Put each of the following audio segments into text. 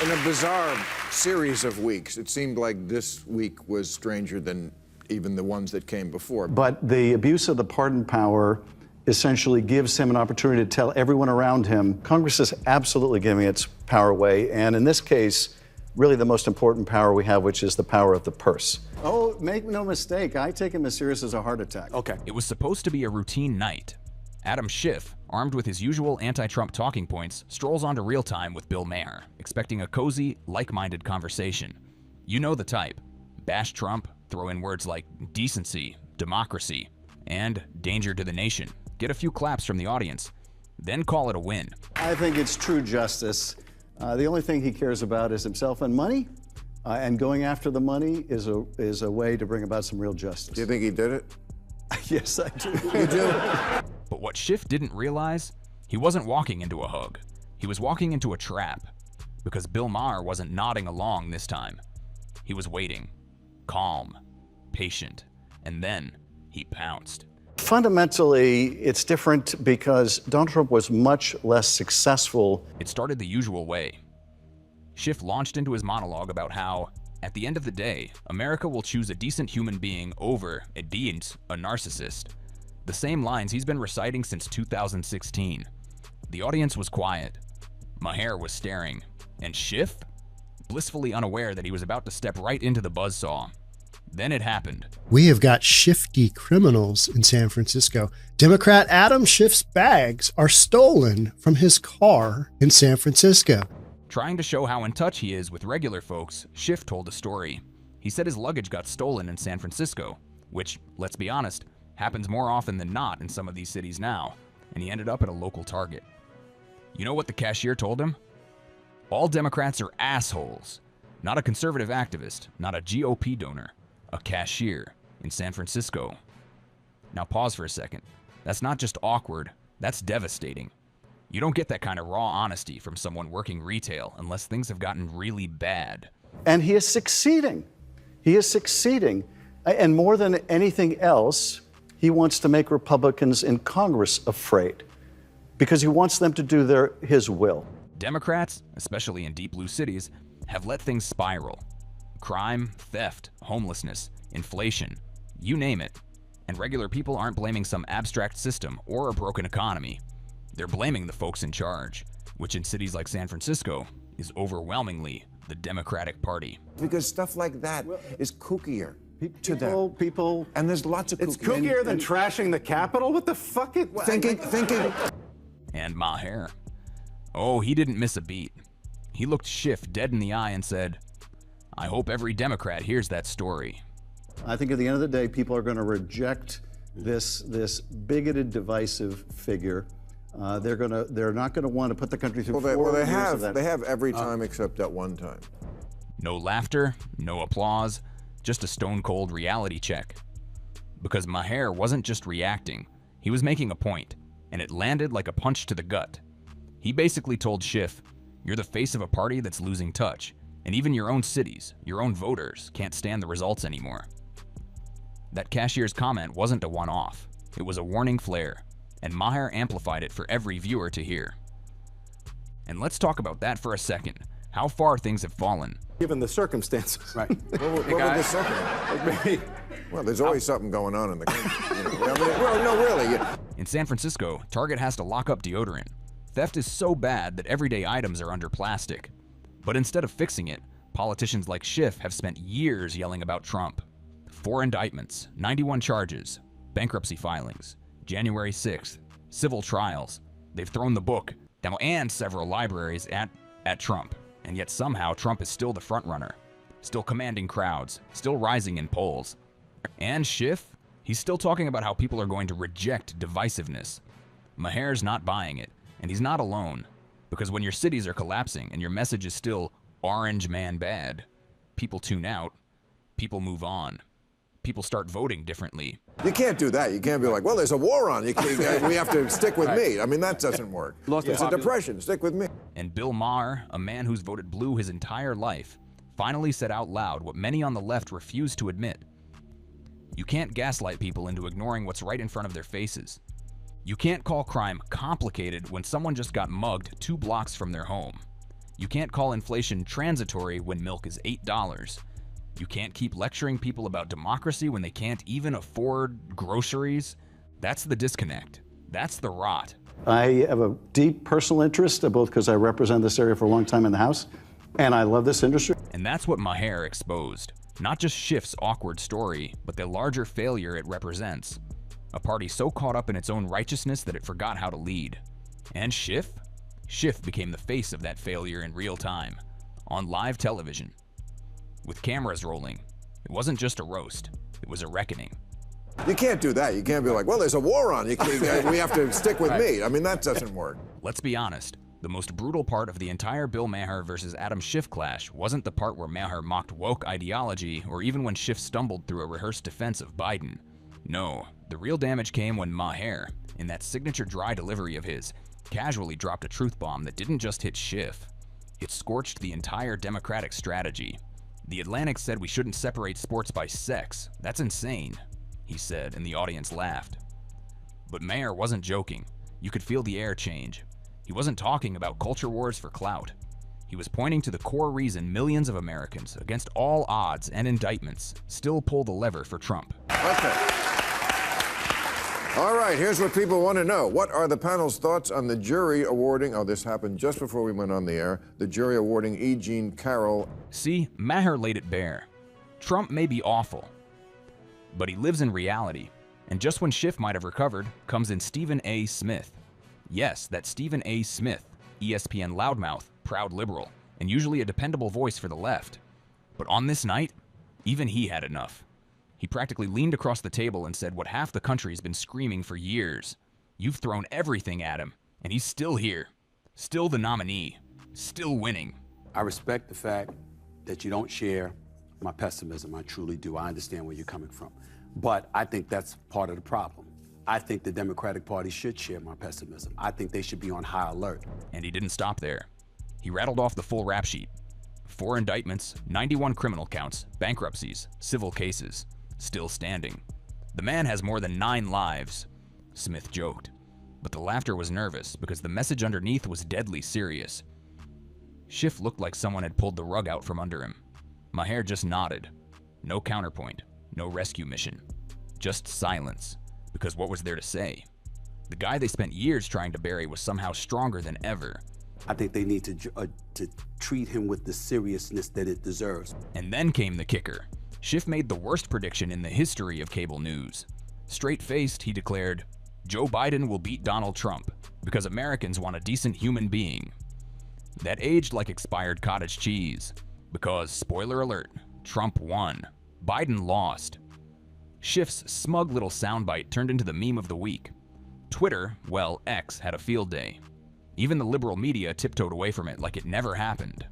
in a bizarre series of weeks. It seemed like this week was stranger than even the ones that came before. But the abuse of the pardon power essentially gives him an opportunity to tell everyone around him, Congress is absolutely giving its power away, and in this case, really the most important power we have, which is the power of the purse. Oh, make no mistake, I take him as serious as a heart attack. Okay. It was supposed to be a routine night. Adam Schiff, armed with his usual anti-Trump talking points, strolls onto Real Time with Bill Maher, expecting a cozy, like-minded conversation. You know the type. Bash Trump, throw in words like decency, democracy, and danger to the nation. Get a few claps from the audience, then call it a win. I think it's true justice. The only thing he cares about is himself and money, and going after the money is a way to bring about some real justice. Do you think he did it? Yes, I do. You do? But what Schiff didn't realize, he wasn't walking into a hug. He was walking into a trap, because Bill Maher wasn't nodding along this time. He was waiting, calm, patient, and then he pounced. Fundamentally, it's different because Donald Trump was much less successful. It started the usual way. Schiff launched into his monologue about how, at the end of the day, America will choose a decent human being over a narcissist. The same lines he's been reciting since 2016. The audience was quiet. Maher was staring. And Schiff? Blissfully unaware that he was about to step right into the buzzsaw. Then it happened. We have got shifty criminals in San Francisco. Democrat Adam Schiff's bags are stolen from his car in San Francisco. Trying to show how in touch he is with regular folks, Schiff told a story. He said his luggage got stolen in San Francisco, which, let's be honest, happens more often than not in some of these cities now, and he ended up at a local Target. You know what the cashier told him? All Democrats are assholes. Not a conservative activist, not a GOP donor. A cashier in San Francisco. Now pause for a second. That's not just awkward, that's devastating. You don't get that kind of raw honesty from someone working retail unless things have gotten really bad. And he is succeeding. He is succeeding. And more than anything else, he wants to make Republicans in Congress afraid because he wants them to do his will. Democrats, especially in deep blue cities, have let things spiral. Crime, theft, homelessness, inflation, you name it. And regular people aren't blaming some abstract system or a broken economy. They're blaming the folks in charge, which in cities like San Francisco is overwhelmingly the Democratic Party. Because stuff like that is kookier to People, them. And there's lots of It's kookier than trashing the Capitol? What the fuck? Thinking. And Maher. Oh, he didn't miss a beat. He looked Schiff dead in the eye and said, I hope every Democrat hears that story. I think at the end of the day, people are going to reject this bigoted, divisive figure. They're not going to want to put the country through They have every time except that one time. No laughter, no applause, just a stone-cold reality check. Because Maher wasn't just reacting, he was making a point, and it landed like a punch to the gut. He basically told Schiff, you're the face of a party that's losing touch, and even your own cities, your own voters, can't stand the results anymore. That cashier's comment wasn't a one-off. It was a warning flare, and Maher amplified it for every viewer to hear. And let's talk about that for a second. How far things have fallen. Given the circumstances. Right. What would this second? Well, there's always something going on in the country. No, really. In San Francisco, Target has to lock up deodorant. Theft is so bad that everyday items are under plastic. But instead of fixing it, politicians like Schiff have spent years yelling about Trump. 4 indictments, 91 charges, bankruptcy filings, January 6th, civil trials. They've thrown the book down and several libraries at Trump. And yet somehow Trump is still the frontrunner, still commanding crowds, still rising in polls. And Schiff, he's still talking about how people are going to reject divisiveness. Maher's not buying it, and he's not alone. Because when your cities are collapsing and your message is still orange man bad, people tune out, people move on, people start voting differently. You can't do that. You can't be like, well, there's a war on. We have to stick with me. I mean, that doesn't work. It's a depression. Stick with me. And Bill Maher, a man who's voted blue his entire life, finally said out loud what many on the left refuse to admit. You can't gaslight people into ignoring what's right in front of their faces. You can't call crime complicated when someone just got mugged 2 blocks from their home. You can't call inflation transitory when milk is $8. You can't keep lecturing people about democracy when they can't even afford groceries. That's the disconnect. That's the rot. I have a deep personal interest, both because I represent this area for a long time in the House, and I love this industry. And that's what Maher exposed. Not just Schiff's awkward story, but the larger failure it represents. A party so caught up in its own righteousness that it forgot how to lead. And Schiff? Schiff became the face of that failure in real time, on live television. With cameras rolling, it wasn't just a roast, it was a reckoning. You can't do that. You can't be like, well, there's a war on. We have to stick with me. I mean, that doesn't work. Let's be honest. The most brutal part of the entire Bill Maher versus Adam Schiff clash wasn't the part where Maher mocked woke ideology or even when Schiff stumbled through a rehearsed defense of Biden. No, the real damage came when Maher, in that signature dry delivery of his, casually dropped a truth bomb that didn't just hit Schiff. It scorched the entire Democratic strategy. The Atlantic said we shouldn't separate sports by sex. That's insane, he said, and the audience laughed. But Maher wasn't joking. You could feel the air change. He wasn't talking about culture wars for clout. He was pointing to the core reason millions of Americans, against all odds and indictments, still pull the lever for Trump. Okay. All right, here's what people want to know. What are the panel's thoughts on the jury awarding, oh, this happened just before we went on the air, the jury awarding E. Jean Carroll. See, Maher laid it bare. Trump may be awful, but he lives in reality. And just when Schiff might have recovered, comes in Stephen A. Smith. Yes, that's Stephen A. Smith, ESPN loudmouth, proud liberal, and usually a dependable voice for the left. But on this night, even he had enough. He practically leaned across the table and said what half the country's been screaming for years. You've thrown everything at him, and he's still here. Still the nominee. Still winning. I respect the fact that you don't share my pessimism. I truly do. I understand where you're coming from. But I think that's part of the problem. I think the Democratic Party should share my pessimism. I think they should be on high alert. And he didn't stop there. He rattled off the full rap sheet. 4 indictments, 91 criminal counts, bankruptcies, civil cases. Still standing. The man has more than 9 lives, Smith joked. But the laughter was nervous because the message underneath was deadly serious. Schiff looked like someone had pulled the rug out from under him. Maher just nodded. No counterpoint, no rescue mission. Just silence, because what was there to say? The guy they spent years trying to bury was somehow stronger than ever. I think they need to treat him with the seriousness that it deserves. And then came the kicker. Schiff made the worst prediction in the history of cable news. Straight-faced, he declared, Joe Biden will beat Donald Trump because Americans want a decent human being. That aged like expired cottage cheese because, spoiler alert, Trump won. Biden lost. Schiff's smug little soundbite turned into the meme of the week. Twitter, well, X, had a field day. Even the liberal media tiptoed away from it like it never happened.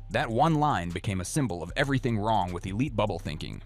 That one line became a symbol of everything wrong with elite bubble thinking.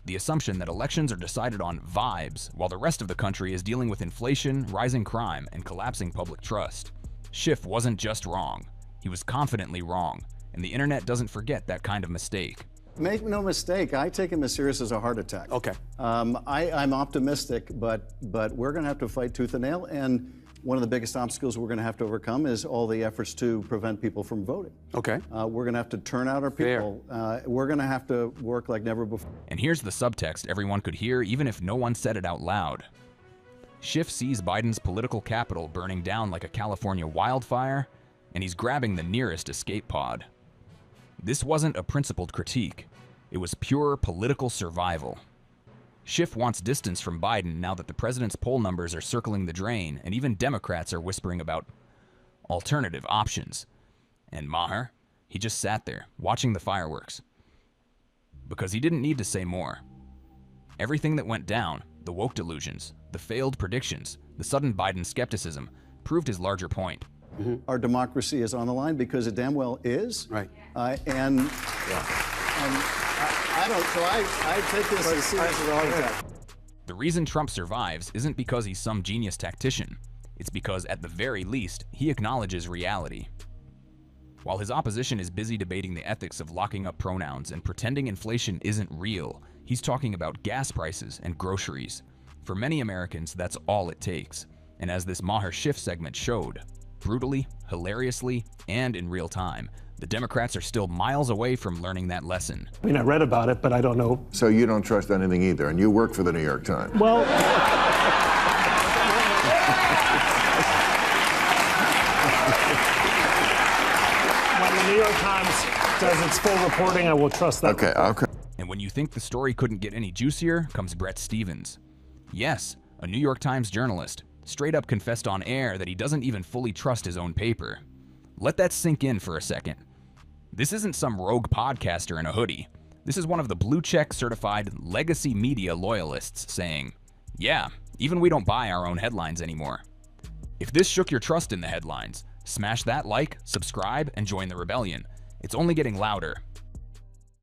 The assumption that elections are decided on vibes, while the rest of the country is dealing with inflation, rising crime, and collapsing public trust. Schiff wasn't just wrong. He was confidently wrong, and the internet doesn't forget that kind of mistake. Make no mistake, I take him as serious as a heart attack. Okay. I'm optimistic, but we're going to have to fight tooth and nail, and one of the biggest obstacles we're going to have to overcome is all the efforts to prevent people from voting. Okay. We're going to have to turn out our people. We're going to have to work like never before. And here's the subtext everyone could hear even if no one said it out loud. Schiff sees Biden's political capital burning down like a California wildfire, and he's grabbing the nearest escape pod. This wasn't a principled critique. It was pure political survival. Schiff wants distance from Biden now that the president's poll numbers are circling the drain and even Democrats are whispering about alternative options. And Maher, he just sat there, watching the fireworks. Because he didn't need to say more. Everything that went down, the woke delusions, the failed predictions, the sudden Biden skepticism, proved his larger point. Our democracy is on the line because it damn well is. Right. I take this as serious as a heart attack. The reason Trump survives isn't because he's some genius tactician. It's because, at the very least, he acknowledges reality. While his opposition is busy debating the ethics of locking up pronouns and pretending inflation isn't real, he's talking about gas prices and groceries. For many Americans, that's all it takes. And as this Maher Schiff segment showed, brutally, hilariously, and in real time, The Democrats are still miles away from learning that lesson. I mean, I read about it, but I don't know. So you don't trust anything either, and you work for the New York Times. Well, when the New York Times does its full reporting, I will trust that. Okay. And when you think the story couldn't get any juicier, comes Brett Stevens. Yes, a New York Times journalist, straight up confessed on air that he doesn't even fully trust his own paper. Let that sink in for a second. This isn't some rogue podcaster in a hoodie. This is one of the blue-check certified legacy media loyalists saying, yeah, even we don't buy our own headlines anymore. If this shook your trust in the headlines, smash that like, subscribe, and join the rebellion. It's only getting louder.